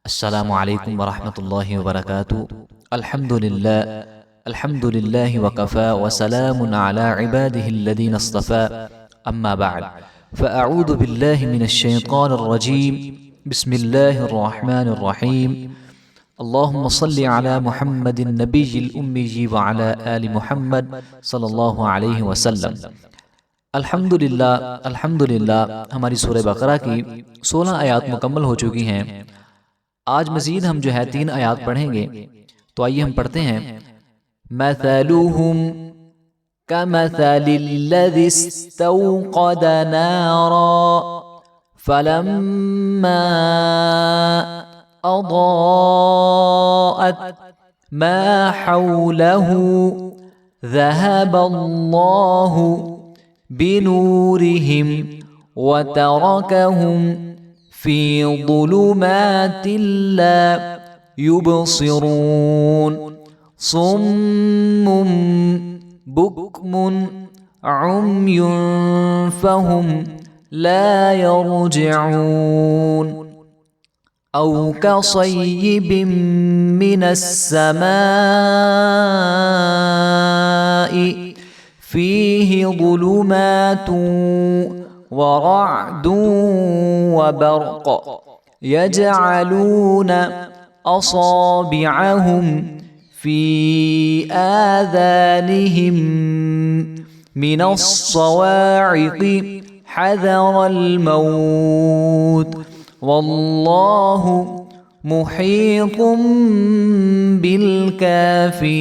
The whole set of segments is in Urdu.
السلام علیکم ورحمۃ اللہ وبرکاتہ۔ الحمد للہ وکفى وسلام علی عباده الذین اصطفى اما بعد فاعوذ باللہ من الشیطان الرجیم بسم اللہ الرحمن الرحیم اللہم صل علی محمد النبی الأمی وعلی آل محمد صلی اللہ علیہ وسلم۔ الحمدللہ ہماری سورہ بقرہ کی 16 آیات مکمل ہو چکی ہیں۔ آج مزید ہم 3 آیات پڑھیں گے، تو آئیے ہم پڑھتے ہیں۔ مثلهم كمثل الذي استوقد نارا فلما أضاءت ما حوله ذهب الله بنورهم وتركهم في ظلمات لا يبصرون صم بكم عمي فهم لا يرجعون أو كصيب من السماء فيه ظلمات ورعد وبرق يجعلون أصابعهم في آذانهم من الصواعق حذر الموت والله محيط بالكافرين۔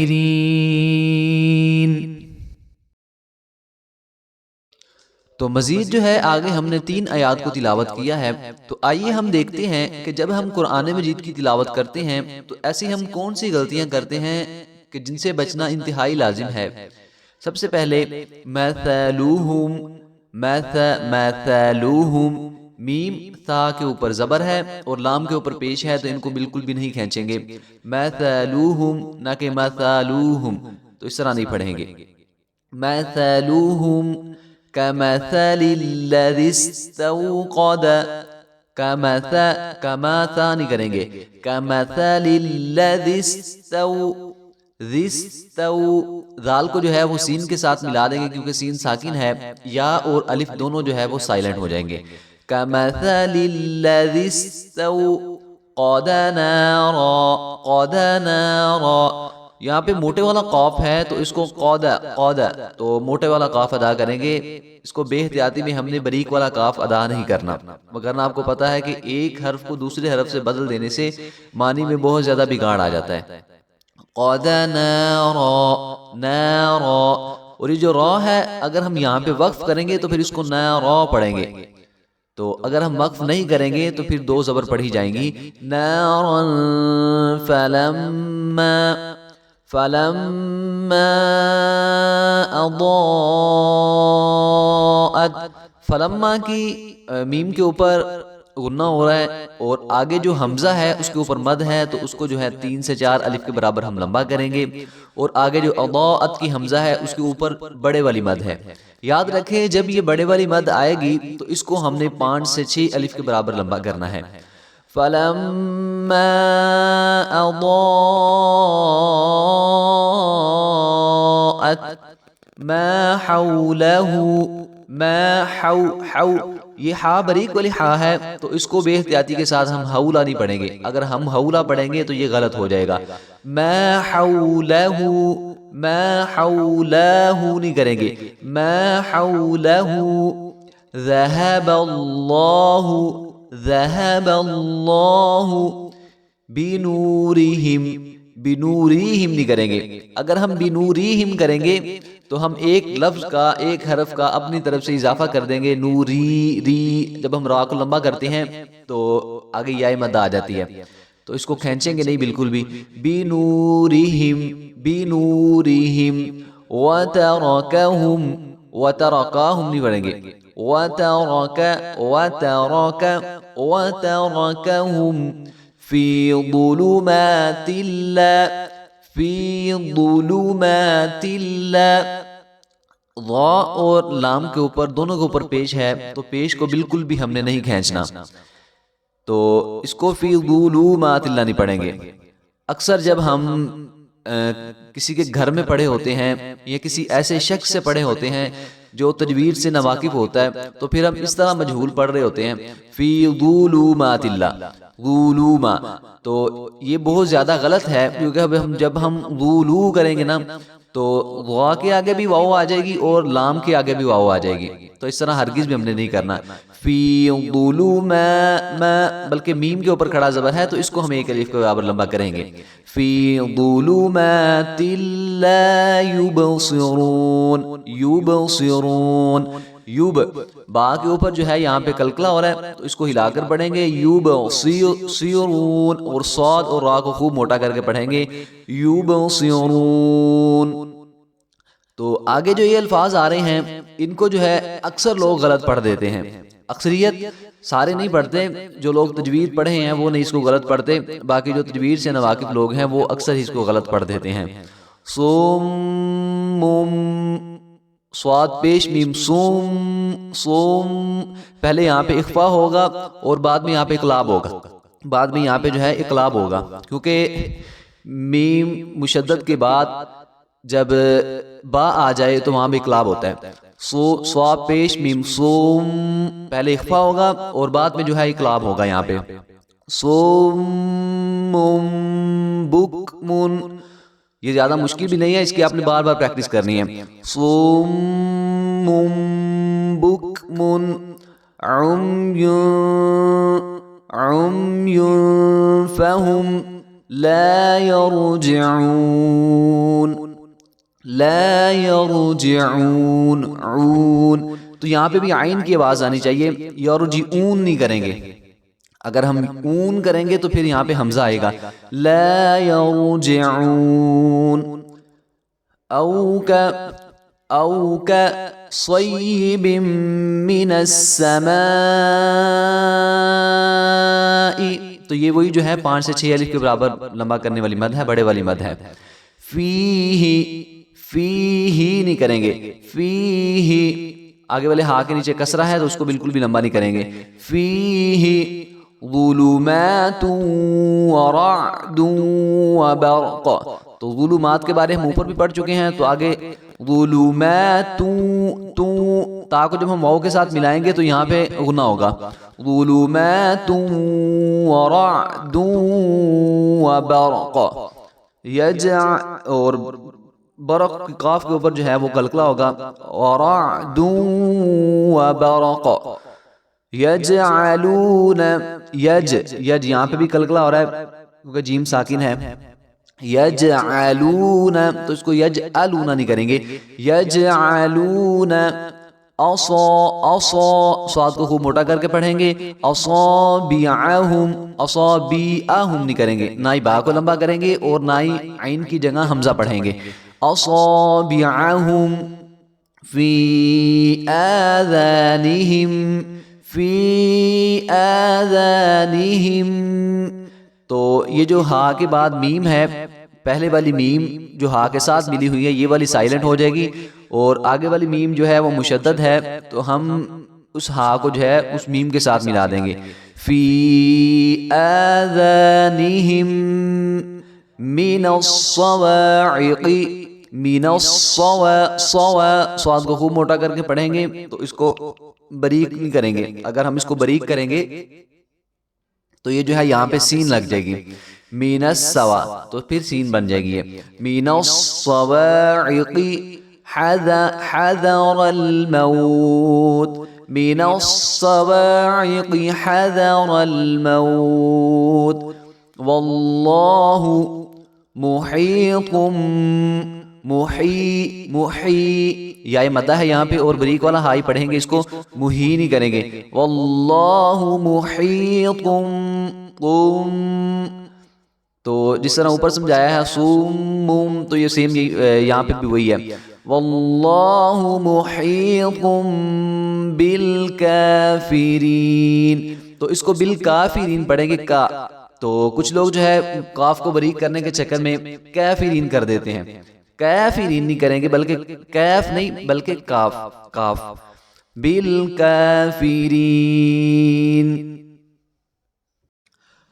تو مزید آگے ہم نے 3 آیات کو تلاوت کیا ہے، تو آئیے ہم دیکھتے ہیں کہ جب ہم قرآن مجید کی تلاوت کرتے ہیں تو ایسی ہم کون سی غلطیاں کرتے ہیں کہ جن سے بچنا انتہائی لازم ہے۔ سب سے پہلے مثلوہم میم تھا کے اوپر زبر ہے اور لام کے اوپر پیش ہے، تو ان کو بالکل بھی نہیں کھینچیں گے۔ مثلوہم نہ کہ مثلوہم، تو اس طرح نہیں پڑھیں گے۔ مثلوہم كمثل الذي استوقد كمثل نہیں کریں گے، كمثل الذي ذال کو وہ سین کے ساتھ ملا دیں گے کیونکہ سین ساکن ہے، یا اور الف دونوں وہ سائلنٹ ہو جائیں گے۔ كمثل الذي استوقد نارا، یہاں پہ موٹے والا قاف ہے تو اس کو قودا تو موٹے والا قاف ادا کریں گے۔ اس کو بے احتیاطی میں ہم نے باریک والا قاف ادا نہیں کرنا، مگر آپ کو پتا ہے کہ ایک حرف کو دوسرے حرف سے بدل دینے سے معنی میں بہت زیادہ بگاڑ آ جاتا ہے۔ قودا نارا، اور یہ جو را ہے اگر ہم یہاں پہ وقف کریں گے تو پھر اس کو نارا پڑھیں گے، تو اگر ہم وقف نہیں کریں گے تو پھر 2 زبر پڑھی جائیں گی۔ نارا فلما اضاءت، فلما کی میم کے اوپر غنہ ہو رہا ہے اور آگے جو حمزہ ہے اس کے اوپر مد ہے، تو اس کو 3 سے 4 الف کے برابر ہم لمبا کریں گے، اور آگے جو اضاءت کی حمزہ ہے اس کے اوپر بڑے والی مد ہے۔ یاد رکھیں جب یہ بڑے والی مد آئے گی تو اس کو ہم نے 5 سے 6 الف کے برابر لمبا کرنا ہے۔ فلما اضاءت ما حوله، یہ ہا باریک والی ہا ہے تو اس کو بے احتیاطی کے ساتھ ہم حولا نہیں پڑھیں گے، اگر ہم حولا پڑھیں گے تو یہ غلط ہو جائے گا۔ ما حوله نہیں کریں گے، ما حوله ذهب الله بنورہم نہیں کریں گے۔ اگر ہم بنورہم کریں گے تو ہم ایک لفظ کا، ایک حرف کا اپنی طرف سے اضافہ کر دیں گے، نوری، جب ہم را کو لمبا کرتے ہیں تو آگے یا مد آ جاتی ہے، تو اس کو کھینچیں گے نہیں بالکل بھی۔ بنورہم وترکہم نہیں پڑھیں گے، وترکہم فی ظلمات اللہ، ضا اور لام کے اوپر دونوں کے اوپر پیش ہے، تو پیش کو بالکل بھی ہم نے نہیں کھینچنا۔ تو اس کو فی ظلمات اللہ نہیں پڑھیں گے. اکثر جب ہم کسی کے گھر میں پڑھے ہوتے ہیں یا کسی ایسے شخص سے پڑھے ہوتے ہیں جو تجوید سے ناواقف ہوتا ہے تو پھر ہم اس طرح مجہول پڑھ رہے ہوتے ہیں فی ظلمات اللہ ظلوما. تو یہ بہت زیادہ غلط ہے کیونکہ جب ہم ظلو کریں گے نا تو وا کے آگے بھی واو آ جائے گی اور لام کے آگے بھی واو آ جائے گی. تو اس طرح ہرگز بھی ہم نے نہیں کرنا. فی ظلوما بلکہ میم کے اوپر کھڑا زبر ہے تو اس کو ہم ایک الف کے برابر لمبا کریں گے. فی ظلمات لا یبصرون یبصرون یوب با کے اوپر جو ہے یہاں پہ کلکلا ہو رہا ہے تو اس کو ہلا کر پڑھیں گے یوبصرون اور صاد اور را کو خوب موٹا کر کے پڑھیں گے یوبصرون. تو آگے جو یہ الفاظ آ رہے ہیں ان کو جو ہے اکثر لوگ غلط پڑھ دیتے ہیں. اکثریت سارے نہیں پڑھتے, جو لوگ تجوید پڑھے ہیں وہ نہیں اس کو غلط پڑھتے, باقی جو تجوید سے ناواقف لوگ ہیں وہ اکثر اس کو غلط پڑھ دیتے ہیں. صم صاد پیش میم صوم صوم, پہلے یہاں پہ اخفا ہوگا اور بعد میں یہاں پہ اقلاب ہوگا, بعد میں یہاں پہ جو ہے اقلاب ہوگا کیونکہ میم مشدد کے بعد جب با آ جائے تو وہاں پہ اقلاب ہوتا ہے. صاد پیش میم صوم, پہلے اخفا ہوگا اور بعد میں جو ہے اقلاب ہوگا یہاں پہ. صوم بکمن, یہ زیادہ مشکل بھی نہیں ہے, اس کی آپ نے بار بار پریکٹس کرنی ہے. صم بکمن عمي فهم لا يرجعون لا يرجعون عون. تو یہاں پہ بھی عین کی آواز آنی چاہیے, یرجعون نہیں کریں گے. اگر ہم اون کریں گے تو پھر یہاں پہ حمزہ آئے گا لا یرجعون. او کا صیب من السماء, تو یہ وہی جو ہے 5 سے 6 الف کے برابر لمبا کرنے والی مد ہے, بڑے والی مد ہے. فیہ نہیں کریں گے, فیہ آگے والے ہا کے نیچے کسرہ ہے تو اس کو بالکل بھی لمبا نہیں کریں گے. فیہ ظلمات ورعد وبرق, تو ظلمات کے بارے ہم اوپر بھی پڑھ چکے ہیں, تو آگے ظلمات تو تا کو جب ہم واو کے ساتھ ملائیں گے تو یہاں پہ غنہ ہوگا. ظلمات ورعد وبرق اور برق قاف کے اوپر جو ہے وہ کلکلا ہوگا ورعد وبرق. یجعلون یج یہاں پہ بھی کلکلا ہو رہا ہے کیونکہ جیم ساکن ہے. یجعلون تو اس کو یجعلون نہیں کریں گے, یجعلون صاد کو خوب موٹا کر کے پڑھیں گے. اصابعہم نہیں کریں گے, نہ ہی با کو لمبا کریں گے اور نہ ہی عین کی جگہ حمزہ پڑھیں گے. اصابعہم فی آذانہم فی آذانہم. تو یہ جو ہا کے بعد میم ہے, پہلے والی میم جو ہا کے ساتھ ملی ہوئی ہے یہ والی سائلنٹ ہو جائے گی, اور آگے والی میم جو ہے وہ مشدد ہے تو ہم اس ہا کو جو ہے اس میم کے ساتھ ملا دیں گے. فی آذانہم من الصواعق من صاد کو خوب موٹا کر کے پڑھیں گے تو اس کو باریک نہیں کریں گے. اگر ہم اس کو باریک کریں گے تو یہ جو ہے یہاں پہ سین لگ جائے گی, من السوا تو پھر سین بن جائے گی. من الصواعق حذر الموت من الصواعق حذر الموت واللہ محیط یا مدہ ہے یہاں پہ اور بریک والا ہائی پڑھیں گے, اس کو محی نہیں کریں گے. واللہ محیط تو جس طرح اوپر سمجھایا ہے سوم تو یہ سیم یہاں پہ بھی وہی ہے. واللہ محیط بالکافرین, تو اس کو بالکافرین پڑھیں گے کا. تو کچھ لوگ جو ہے کاف کو باریک کرنے کے چکر میں کافرین کر دیتے ہیں, کافرین نہیں کریں گے بلکہ کیف نہیں بلکہ کاف کاف بالکافرین.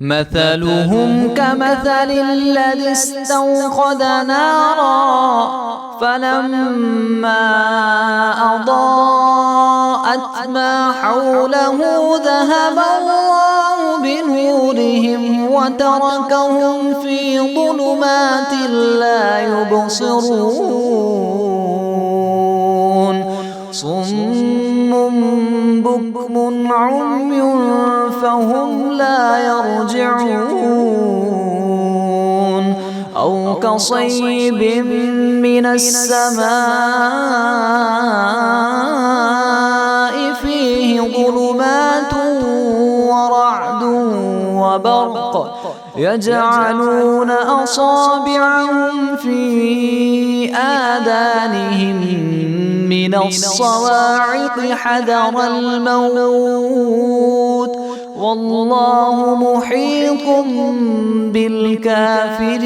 مثلهم كمثل الذي استوقد نارا فلما أضاءت ما حوله ذهب الله بنورهم وتركهم في ظلمات لا يبصرون صم بكم عمي فهم لا يرجعون أو كصيب من السماء فيه ظلمات ورعد وبرق يجعلون أصابعهم في آذانهم من الصواعق حذر الموت والله محيط بالكافرين.